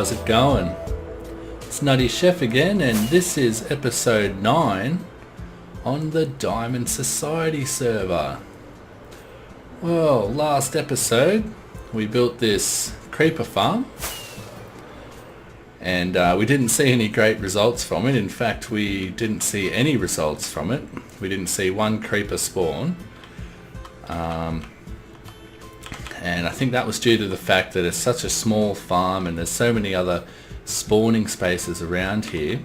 how's it going? It's Nutty Chef again, and this is episode 9 on the Diamond Society server. Well, last episode we built this creeper farm, and we didn't see any great results from it. In fact, we didn't see any results from it. We didn't see one creeper spawn. And I think that was due to the fact that it's such a small farm and there's so many other spawning spaces around here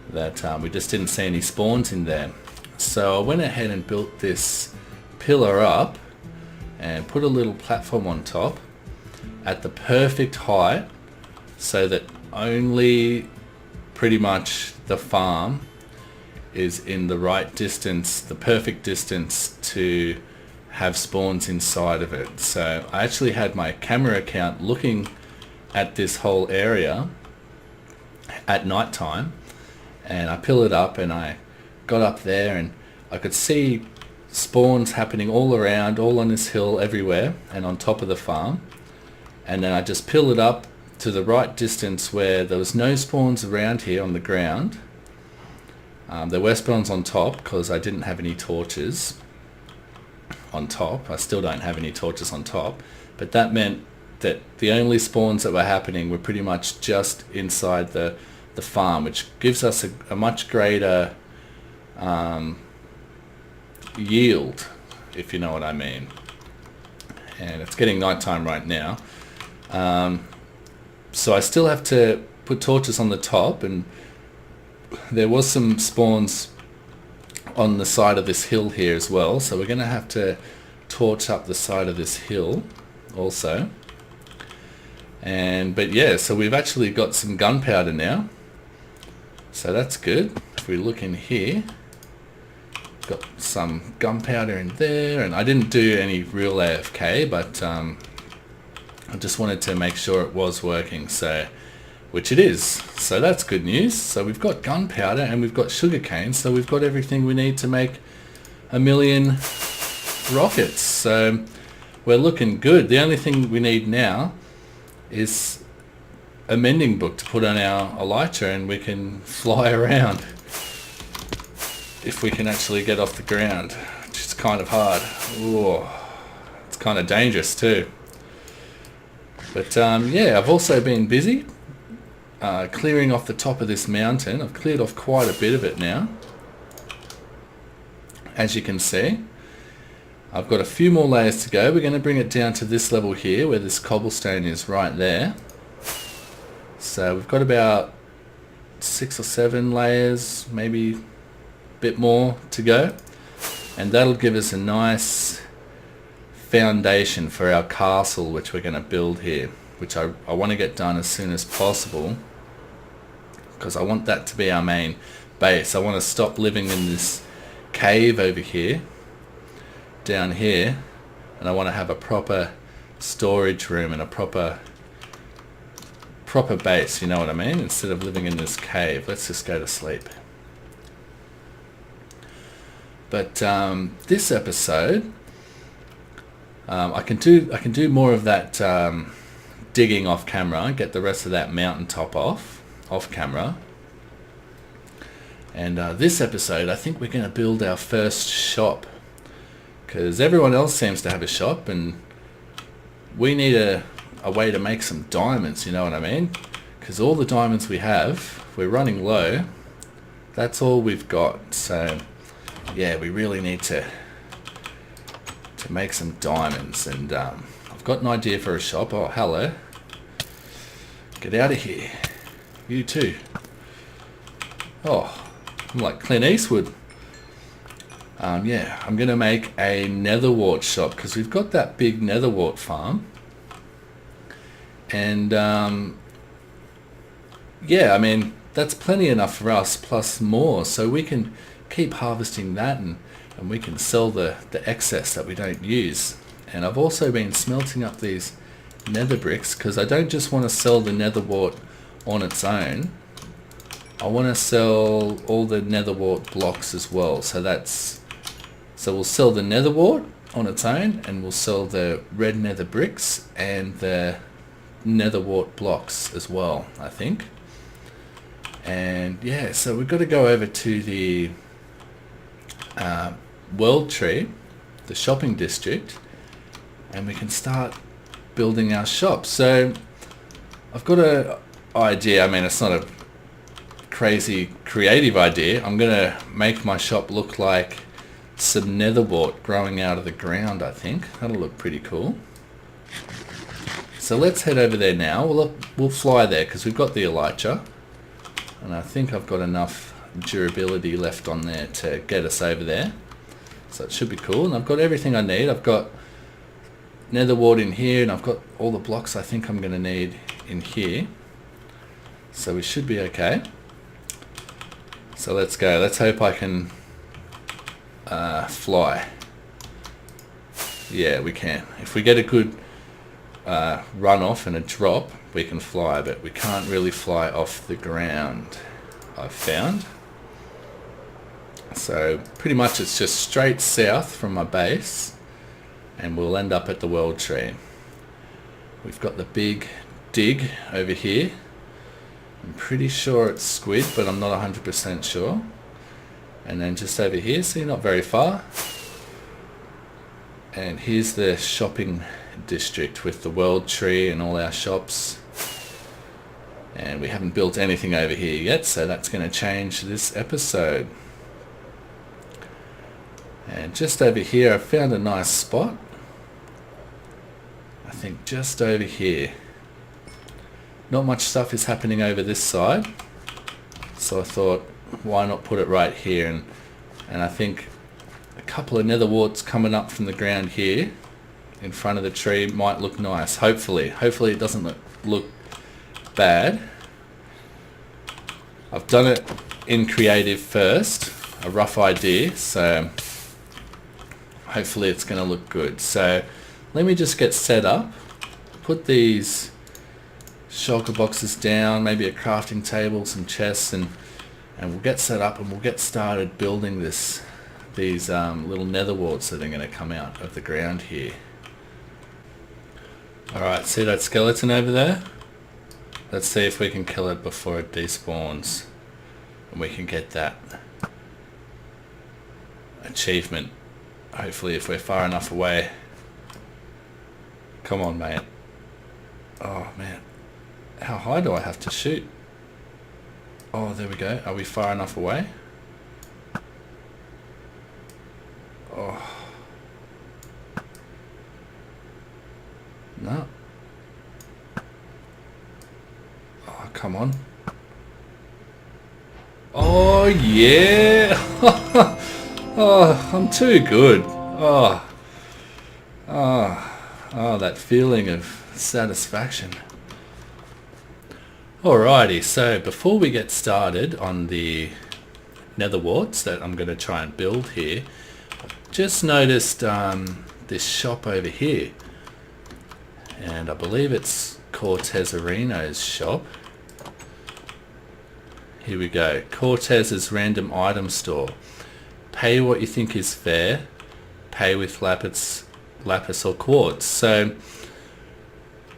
that we just didn't see any spawns in there. So I went ahead and built this pillar up and put a little platform on top at the perfect height so that only pretty much the farm is in the right distance, the perfect distance to have spawns inside of it. So I actually had my camera account looking at this whole area at night time, and I pillared up and I got up there and I could see spawns happening all around, all on this hill, everywhere, and on top of the farm. And then I just pillared up to the right distance where there was no spawns around here on the ground. There were spawns on top because I didn't have any torches on top. I still don't have any torches on top, but that meant that the only spawns that were happening were pretty much just inside the farm, which gives us a much greater yield, if you know what I mean. And it's getting nighttime right now, so I still have to put torches on the top, and there was some spawns on the side of this hill here as well, so we're going to have to torch up the side of this hill also. But yeah, so we've actually got some gunpowder now, so that's good. If we look in here, got some gunpowder in there, and I didn't do any real AFK, but I just wanted to make sure it was working, so which it is, so that's good news. So we've got gunpowder and we've got sugarcane, so we've got everything we need to make 1,000,000 rockets. So we're looking good. The only thing we need now is a mending book to put on our elytra, and we can fly around if we can actually get off the ground, which is kind of hard. Ooh, it's kind of dangerous too. But yeah, I've also been busy clearing off the top of this mountain. I've cleared off quite a bit of it now, as you can see. I've got a few more layers to go. We're going to bring it down to this level here where this cobblestone is right there. So we've got about 6 or 7 layers, maybe a bit more to go, and that'll give us a nice foundation for our castle, which we're going to build here, which I want to get done as soon as possible, because I want that to be our main base. I want to stop living in this cave over here, down here, and I want to have a proper storage room and a proper base, you know what I mean, instead of living in this cave. Let's just go to sleep. But this episode, I can do more of that digging off camera and get the rest of that mountaintop off camera. And this episode, I think we're going to build our first shop, because everyone else seems to have a shop, and we need a way to make some diamonds, you know what I mean, because all the diamonds we have, we're running low. That's all we've got. So yeah, we really need to make some diamonds. And I've got an idea for a shop. Oh, hello. Get out of here. You too. Oh, I'm like Clint Eastwood. Yeah, I'm going to make a netherwart shop, because we've got that big netherwart farm. And yeah, I mean, that's plenty enough for us, plus more. So we can keep harvesting that, and we can sell the excess that we don't use. And I've also been smelting up these nether bricks, because I don't just want to sell the netherwart on its own. I want to sell all the netherwart blocks as well. So we'll sell the netherwart on its own, and we'll sell the red nether bricks and the nether wart blocks as well, I think. And yeah, so we've got to go over to the World Tree, the shopping district, and we can start building our shop. So I've got an idea. I mean, it's not a crazy creative idea. I'm gonna make my shop look like some nether wart growing out of the ground. I think that'll look pretty cool. So let's head over there now. We'll fly there because we've got the elytra, and I think I've got enough durability left on there to get us over there. So it should be cool, and I've got everything I need. I've got nether wart in here, and I've got all the blocks I think I'm going to need in here. So we should be okay. So let's go. Let's hope I can fly. Yeah, we can. If we get a good run off and a drop, we can fly, but we can't really fly off the ground, I've found. So pretty much it's just straight south from my base, and we'll end up at the World Tree. We've got the big dig over here. I'm pretty sure it's squid, but I'm not 100% sure. And then just over here, see, not very far. And here's the shopping district with the World Tree and all our shops. And we haven't built anything over here yet, so that's going to change this episode. And just over here, I found a nice spot. I think just over here. Not much stuff is happening over this side, so I thought, why not put it right here? And I think a couple of nether warts coming up from the ground here in front of the tree might look nice. Hopefully it doesn't look bad. I've done it in creative first, a rough idea, so hopefully it's going to look good. So let me just get set up, put these shulker boxes down, maybe a crafting table, some chests, and we'll get set up and we'll get started building these little nether warts that are going to come out of the ground here. Alright, see that skeleton over there? Let's see if we can kill it before it despawns, and we can get that achievement, hopefully, if we're far enough away. Come on, mate. Oh man, how high do I have to shoot? Oh, there we go. Are we far enough away? Oh. No. Oh, come on. Oh, yeah. Oh, I'm too good. Oh, that feeling of satisfaction. Alrighty, so before we get started on the nether warts that I'm going to try and build here, just noticed this shop over here, and I believe it's Cortezarino's shop. Here we go, Cortez's random item store. Pay what you think is fair, pay with lapis or quartz. So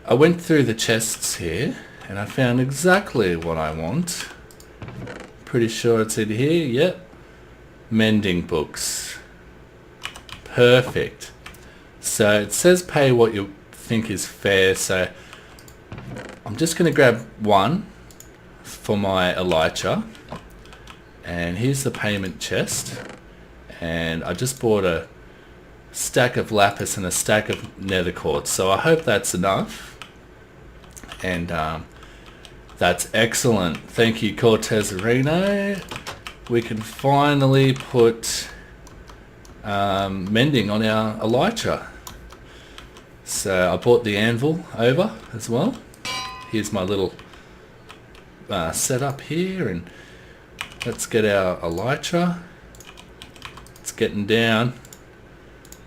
I went through the chests here and I found exactly what I want. Pretty sure it's in here, yep. Mending books. Perfect. So it says pay what you think is fair, so I'm just going to grab one for my elytra. And here's the payment chest. And I just bought a stack of lapis and a stack of nether quartz, so I hope that's enough. And that's excellent. Thank you, Cortezarino. We can finally put mending on our elytra. So I bought the anvil over as well. Here's my little setup here, and let's get our elytra. It's getting down,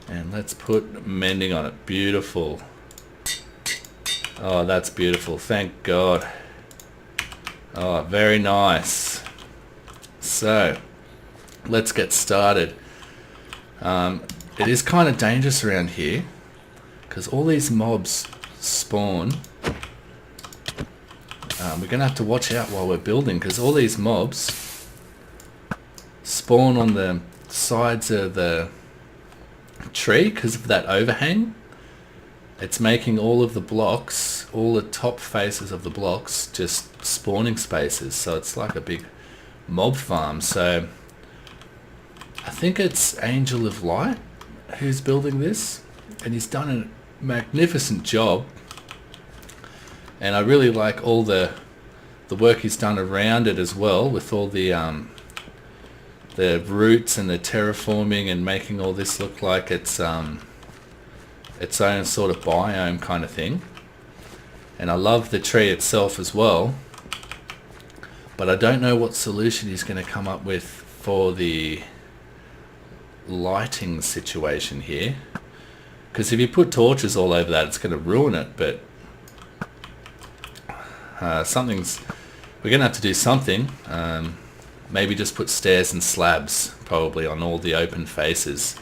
and let's put mending on it. Beautiful. Oh, that's beautiful. Thank God. Oh, very nice. So let's get started. It is kind of dangerous around here because all these mobs spawn we're going to have to watch out while we're building, because all these mobs spawn on the sides of the tree because of that overhang. It's making all of the blocks, all the top faces of the blocks, just spawning spaces. So it's like a big mob farm. So I think it's Angel of Light who's building this, and he's done a magnificent job. And I really like all the work he's done around it as well, with all the roots and the terraforming and making all this look like it's its own sort of biome kind of thing. And I love the tree itself as well, but I don't know what solution he's going to come up with for the lighting situation here, because if you put torches all over that, it's going to ruin it. But we're going to have to do something. Maybe just put stairs and slabs probably on all the open faces.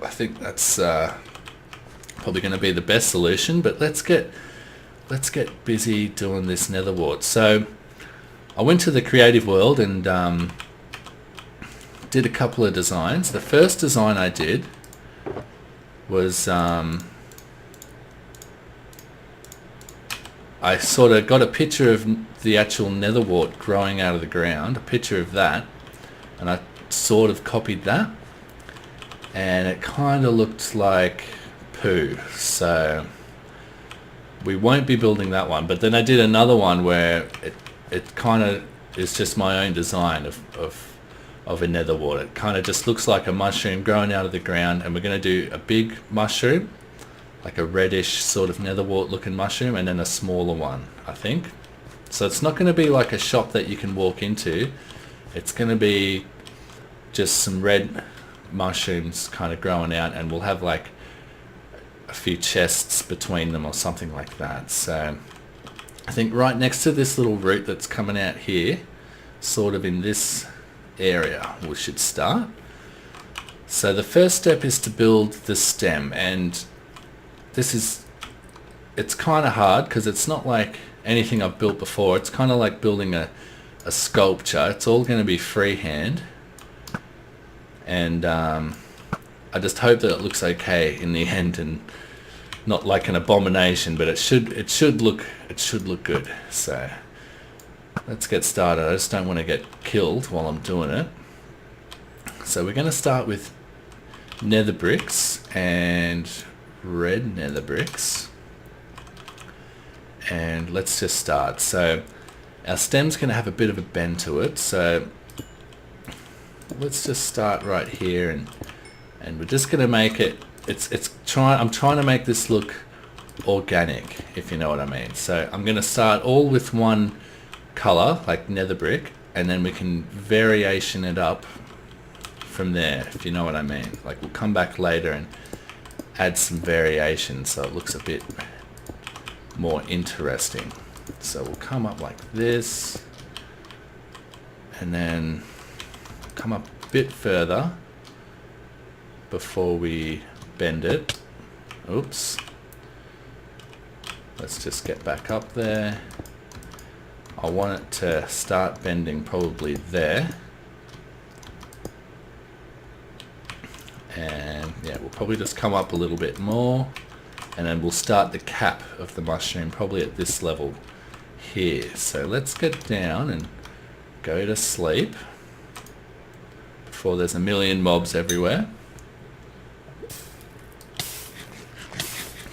I think that's probably going to be the best solution. But let's get busy doing this nether wart. So I went to the creative world and did a couple of designs. The first design I did was I sort of got a picture of the actual nether wart growing out of the ground, a picture of that, and I sort of copied that, and it kind of looked like poo, so we won't be building that one. But then I did another one where it kind of is just my own design of a nether wart. It kind of just looks like a mushroom growing out of the ground, and we're going to do a big mushroom, like a reddish sort of nether wart looking mushroom, and then a smaller one, I think. So it's not going to be like a shop that you can walk into. It's going to be just some red mushrooms kind of growing out, and we'll have like a few chests between them or something like that. So I think right next to this little root that's coming out here, sort of in this area, we should start. So the first step is to build the stem, and it's kind of hard because it's not like anything I've built before. It's kind of like building a sculpture. It's all going to be freehand, and I just hope that it looks okay in the end and not like an abomination, but it should look good. So let's get started. I just don't want to get killed while I'm doing it. So we're going to start with nether bricks and red nether bricks, and let's just start. So our stem's going to have a bit of a bend to it, so let's just start right here, and we're just going to make it, I'm trying to make this look organic, if you know what I mean. So I'm going to start all with one color, like nether brick, and then we can variation it up from there, if you know what I mean. Like we'll come back later and add some variation so it looks a bit more interesting. So we'll come up like this, and then come up a bit further before we bend it. Oops. Let's just get back up there. I want it to start bending probably there. And yeah, we'll probably just come up a little bit more, and then we'll start the cap of the mushroom probably at this level here. So let's get down and go to sleep before there's a million mobs everywhere.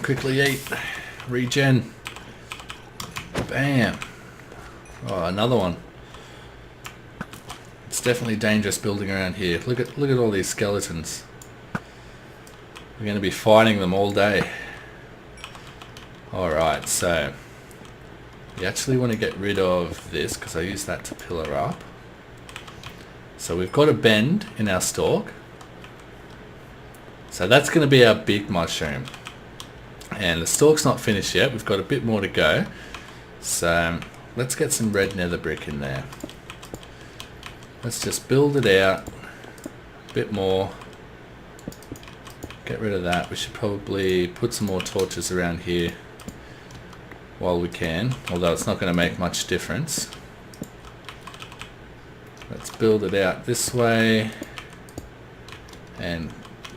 Quickly eat, regen, bam. Oh, another one. It's definitely dangerous building around here. Look at all these skeletons. We're going to be fighting them all day. Alright, so you actually want to get rid of this because I use that to pillar up. So we've got a bend in our stalk. So that's going to be our big mushroom. And the stalk's not finished yet. We've got a bit more to go. So let's get some red nether brick in there. Let's just build it out a bit more. Get rid of that. We should probably put some more torches around here. while we can, although it's not going to make much difference. Let's build it out this way, and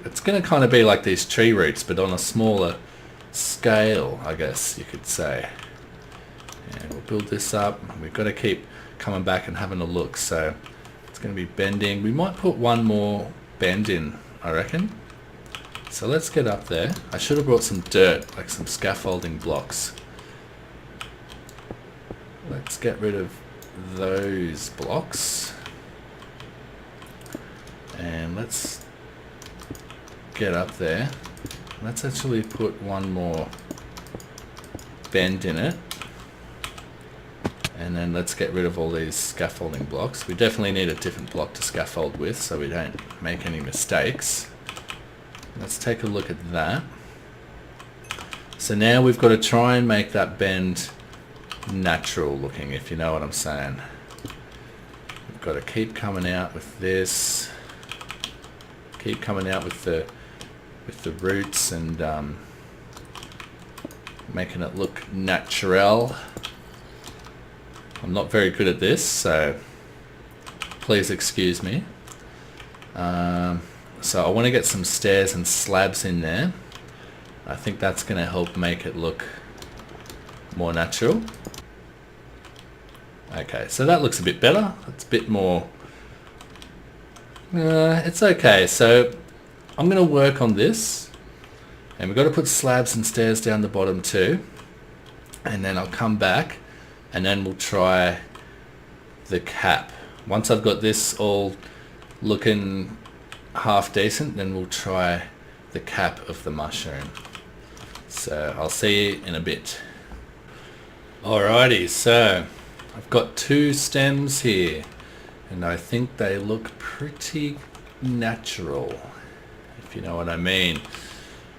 it's going to kind of be like these tree roots, but on a smaller scale, I guess you could say. And we'll build this up. We've got to keep coming back and having a look, so it's going to be bending. We might put one more bend in, I reckon. So let's get up there. I should have brought some dirt, like some scaffolding blocks. Let's get rid of those blocks. And let's get up there. Let's actually put one more bend in it. And then let's get rid of all these scaffolding blocks. We definitely need a different block to scaffold with so we don't make any mistakes. Let's take a look at that. So now we've got to try and make that bend natural looking, if you know what I'm saying. We've got to keep coming out with this. Keep coming out with the roots and making it look natural. I'm not very good at this, so please excuse me. So I want to get some stairs and slabs in there. I think that's going to help make it look more natural. Okay, so that looks a bit better. It's a bit more... it's okay. So I'm going to work on this. And we've got to put slabs and stairs down the bottom too. And then I'll come back and then we'll try the cap. Once I've got this all looking half decent, then we'll try the cap of the mushroom. So I'll see you in a bit. Alrighty, so I've got two stems here and I think they look pretty natural, if you know what I mean.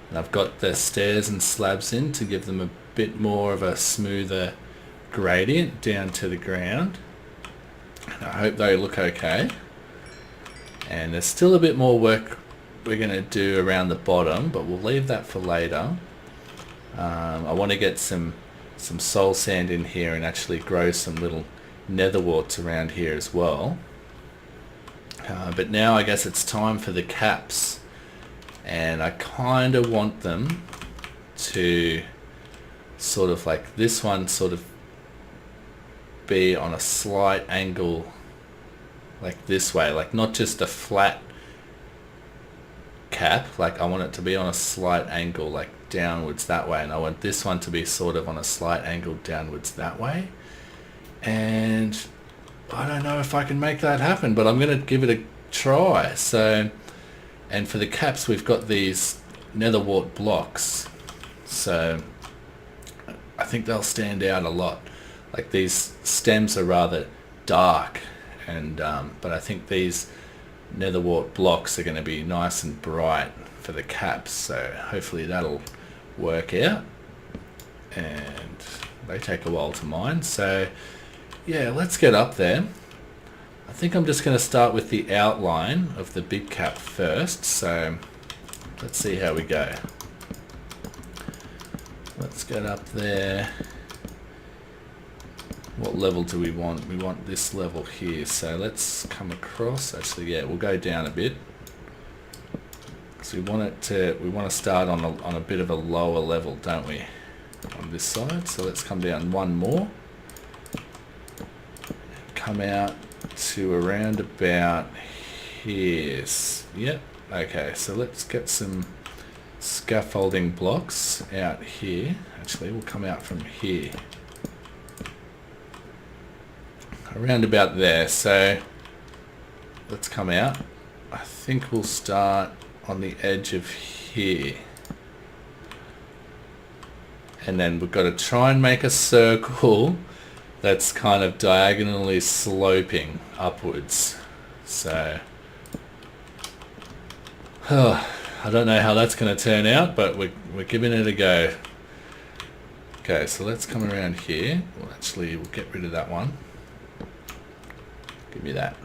And I've got the stairs and slabs in to give them a bit more of a smoother gradient down to the ground. And I hope they look okay. And there's still a bit more work we're going to do around the bottom, but we'll leave that for later. I want to get some soul sand in here and actually grow some little netherworts around here as well. But now I guess it's time for the caps. And I kind of want them to sort of like this one sort of be on a slight angle like this way, like not just a flat cap, like I want it to be on a slight angle like downwards that way, and I want this one to be sort of on a slight angle downwards that way. And I don't know if I can make that happen, but I'm going to give it a try. So, and for the caps we've got these netherwort blocks, so I think they'll stand out a lot. Like these stems are rather dark, and but I think these netherwort blocks are going to be nice and bright for the caps, so hopefully that'll work out. And they take a while to mine, so yeah, let's get up there. I think I'm just going to start with the outline of the big cap first, so let's see how we go. Let's get up there. What level do we want? We want this level here, so let's come across. Actually, yeah, we'll go down a bit. So we want to start on a bit of a lower level, don't we? On this side, so let's come down one more. Come out to around about here. Yep. Okay, so let's get some scaffolding blocks out here. Actually, we'll come out from here. Around about there, so let's come out. I think we'll start on the edge of here. And then we've got to try and make a circle that's kind of diagonally sloping upwards. So, I don't know how that's going to turn out, but we're giving it a go. Okay, so let's come around here. Well, actually, we'll get rid of that one. Give me that.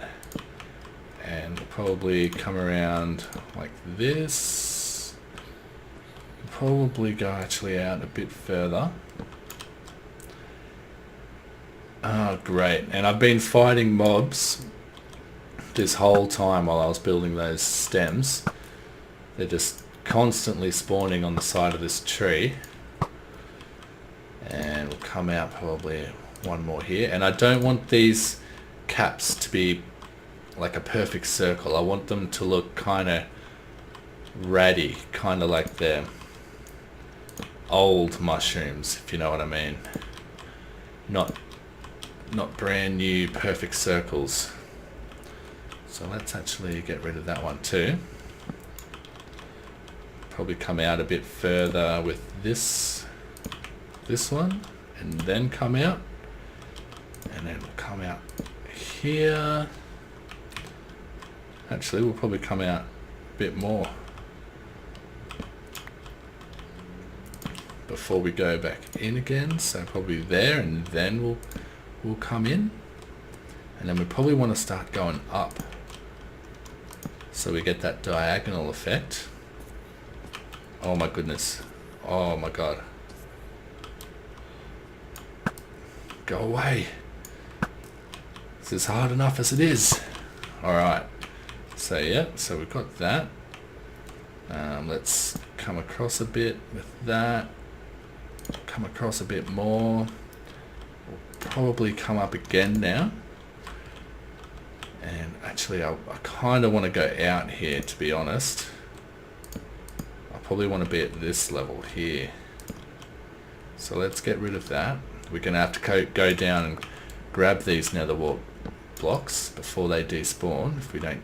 And we'll probably come around like this. Probably go actually out a bit further. Oh, great. And I've been fighting mobs this whole time while I was building those stems. They're just constantly spawning on the side of this tree. And we'll come out probably one more here. And I don't want these caps to be like a perfect circle. I want them to look kind of ratty, kind of like the old mushrooms, if you know what I mean. Not brand new perfect circles. So let's actually get rid of that one too. Probably come out a bit further with this one, and then come out, and then we'll come out here. Actually, we'll probably come out a bit more before we go back in again. So probably there, and then we'll come in, and then we probably want to start going up so we get that diagonal effect. Oh my goodness. Oh my god. Go away. This is hard enough as it is. Alright. So yeah, so we've got that. Let's come across a bit with that. Come across a bit more. We'll probably come up again now. And actually I kind of want to go out here, to be honest. I probably want to be at this level here. So let's get rid of that. We're going to have to go down and grab these nether wart blocks before they despawn, if we don't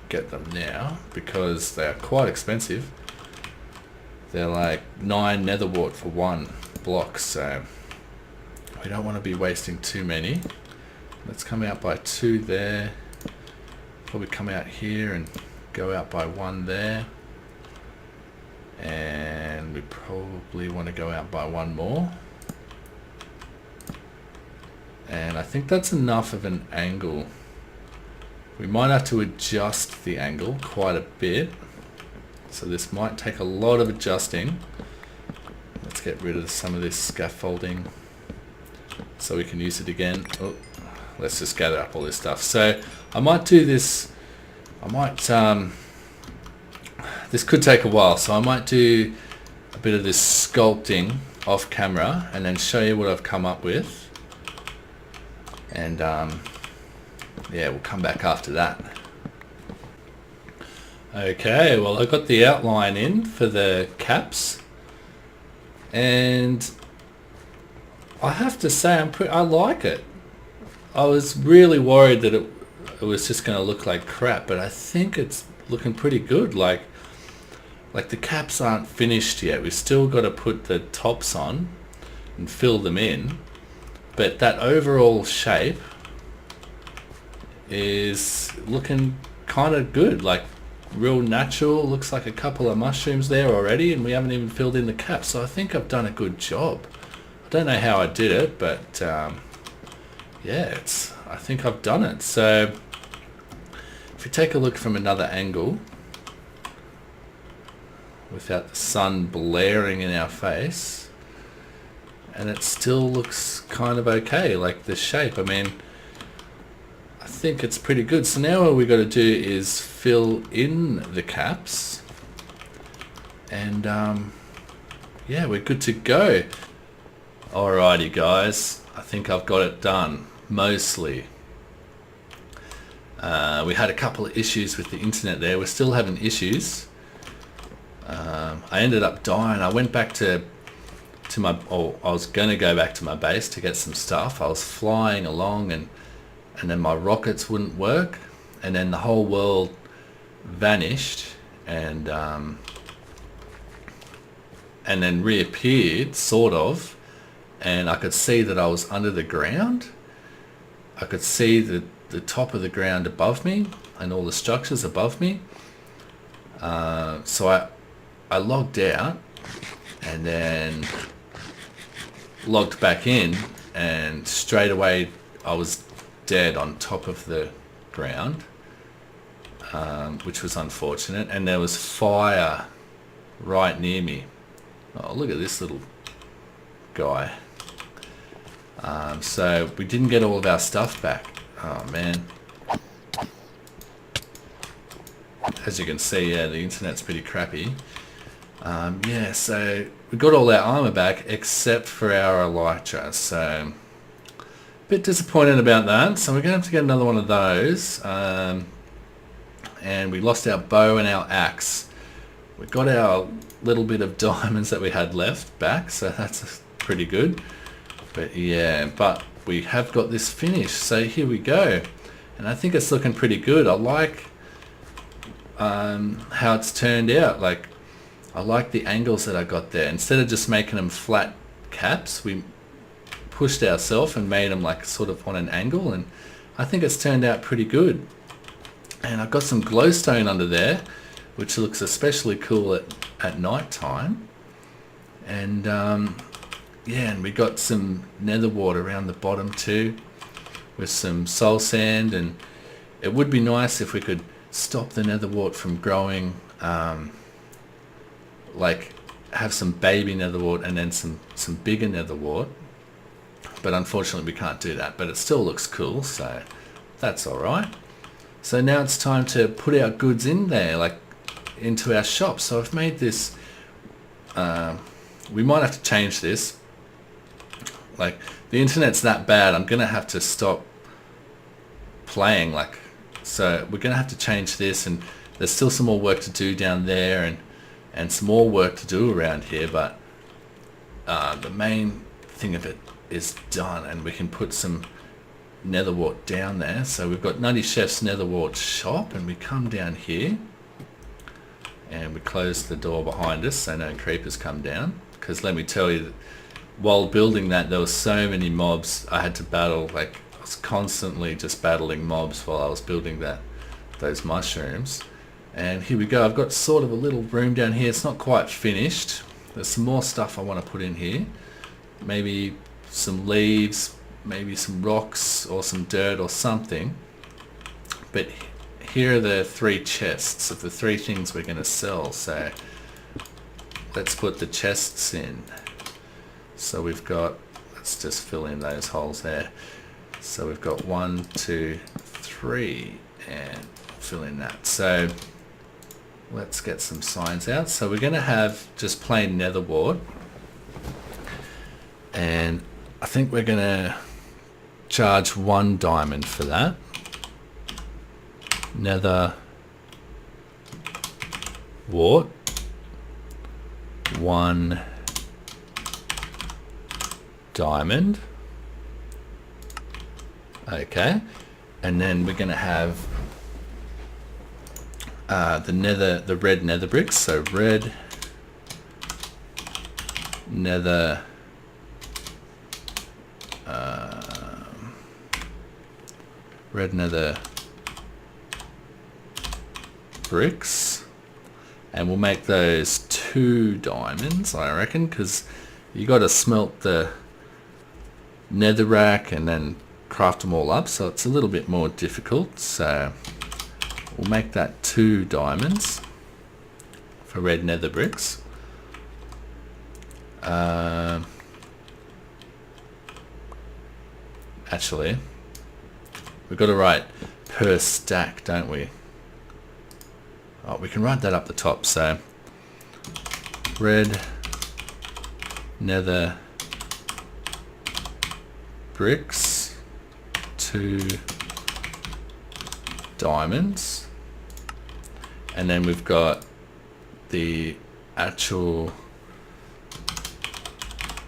get them now, because they are quite expensive. They're like 9 nether wart for 1 block, so we don't want to be wasting too many. Let's come out by 2 there. Probably come out here and go out by 1 there. And we probably want to go out by 1 more. And I think that's enough of an angle. We might have to adjust the angle quite a bit. So this might take a lot of adjusting. Let's get rid of some of this scaffolding so we can use it again. Oh, let's just gather up all this stuff. So I might do this. This could take a while, so I might do a bit of this sculpting off camera and then show you what I've come up with. And yeah, we'll come back after that. Okay, well I got the outline in for the caps, and I have to say I like it. I was really worried that it was just going to look like crap, but I think it's looking pretty good. Like the caps aren't finished yet. We've still got to put the tops on and fill them in. But that overall shape is looking kind of good, like real natural. Looks like a couple of mushrooms there already, and we haven't even filled in the cap. So I think I've done a good job. I don't know how I did it, but yeah, I think I've done it. So if we take a look from another angle, without the sun blaring in our face, and it still looks kind of okay, like the shape. I mean, I think it's pretty good. So now what we got to do is fill in the caps, and yeah, we're good to go. Alrighty guys, I think I've got it done, mostly. We had a couple of issues with the internet there. We're still having issues. I ended up dying. I went back to my, I was going to go back to my base to get some stuff. I was flying along, and then my rockets wouldn't work, and then the whole world vanished, and then reappeared, sort of, and I could see that I was under the ground. I could see the top of the ground above me and all the structures above me. So I logged out and then logged back in, and straight away I was dead on top of the ground, which was unfortunate, and there was fire right near me. Oh, look at this little guy. So we didn't get all of our stuff back. Oh man. As you can see, yeah, the internet's pretty crappy. Yeah, so we got all our armor back except for our elytra, so a bit disappointed about that. So we're going to have to get another one of those. And we lost our bow and our axe. We got our little bit of diamonds that we had left back, so that's pretty good. But yeah, but we have got this finished, so here we go. And I think it's looking pretty good. I like how it's turned out. Like, I like the angles that I got there. Instead of just making them flat caps, we pushed ourselves and made them like sort of on an angle, and I think it's turned out pretty good. And I've got some glowstone under there, which looks especially cool at night time. And yeah, and we got some nether wart around the bottom too, with some soul sand, and it would be nice if we could stop the nether wart from growing, like have some baby nether wart and then some bigger nether wart. But unfortunately we can't do that, but it still looks cool, so that's alright. So now it's time to put our goods in there, like into our shop. So I've made this, we might have to change this. Like, the internet's that bad, I'm gonna have to stop playing, like, so we're gonna have to change this, and there's still some more work to do down there, and some more work to do around here, but the main thing of it is done, and we can put some nether wart down there. So we've got Nutty Chef's nether wart shop, and we come down here and we close the door behind us so no creepers come down, because let me tell you, while building that there was so many mobs I had to battle. Like, I was constantly just battling mobs while I was building those mushrooms. And here we go, I've got sort of a little room down here. It's not quite finished. There's some more stuff I want to put in here. Maybe some leaves, maybe some rocks or some dirt or something. But here are the 3 chests of the 3 things we're going to sell. So let's put the chests in. So we've got, let's just fill in those holes there. So we've got 1, 2, 3, and fill in that. So let's get some signs out. So we're going to have just plain nether wart, and I think we're going to charge 1 diamond for that. Nether wart, 1 diamond. Okay, and then we're going to have the red nether bricks. So red nether bricks, and we'll make those 2 diamonds, I reckon, because you got to smelt the netherrack and then craft them all up, so it's a little bit more difficult. So we'll make that 2 diamonds for red nether bricks. Actually, we've got to write per stack, don't we? Oh, we can write that up the top. So red nether bricks, 2 diamonds, and then we've got the actual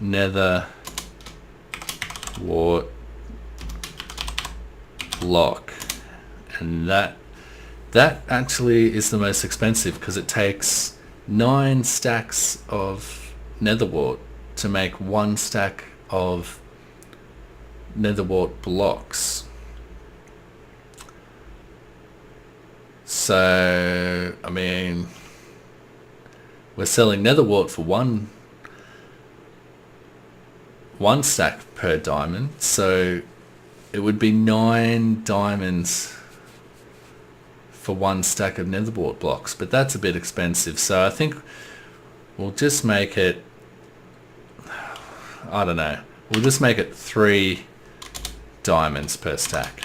nether wart block, and that actually is the most expensive, because it takes 9 stacks of nether wart to make 1 stack of nether wart blocks. So I mean, we're selling nether wart for one stack per diamond, so it would be 9 diamonds for 1 stack of nether wart blocks, but that's a bit expensive. So I think we'll just make it, I don't know, We'll just make it 3 diamonds per stack.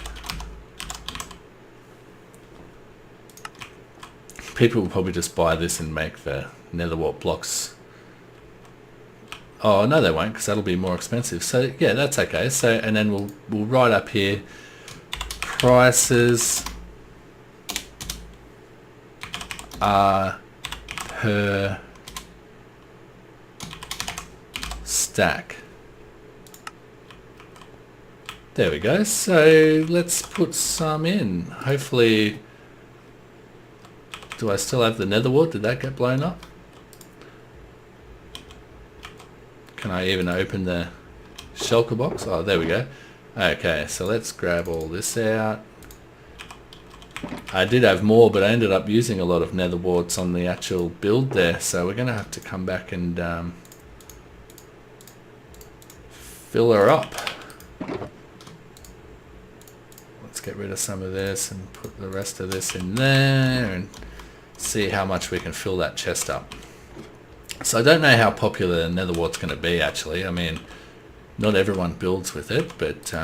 People will probably just buy this and make the nether wart blocks. Oh no, they won't, because that'll be more expensive. So yeah, that's okay. So and then we'll write up here prices are per stack. There we go. So let's put some in. Hopefully, do I still have the nether wart? Did that get blown up? Can I even open the shulker box? Oh, there we go. Okay, so let's grab all this out. I did have more, but I ended up using a lot of nether warts on the actual build there, so we're going to have to come back and fill her up. Let's get rid of some of this and put the rest of this in there and see how much we can fill that chest up. So I don't know how popular the nether wart's going to be actually. I mean, not everyone builds with it, but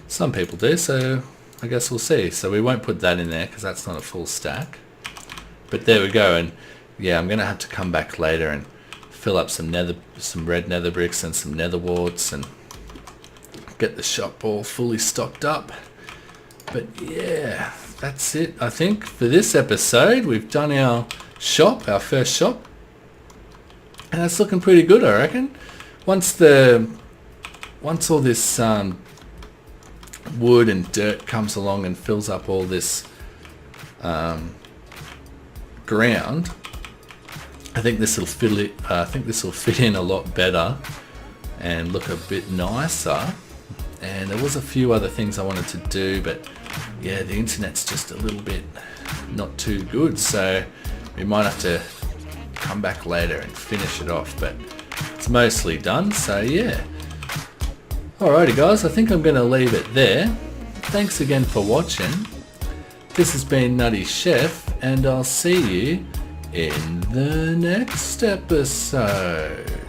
some people do, so I guess we'll see. So we won't put that in there because that's not a full stack. But there we go, and yeah, I'm going to have to come back later and fill up some red nether bricks and some nether warts and get the shop all fully stocked up. But yeah, that's it I think for this episode. We've done our shop, our first shop, and it's looking pretty good, I reckon. Once all this wood and dirt comes along and fills up all this ground, I think this will fit in a lot better and look a bit nicer. And there was a few other things I wanted to do, but yeah, the internet's just a little bit not too good, so we might have to come back later and finish it off, but it's mostly done, so yeah. Alrighty guys, I think I'm going to leave it there. Thanks again for watching. This has been Nutty Chef, and I'll see you in the next episode.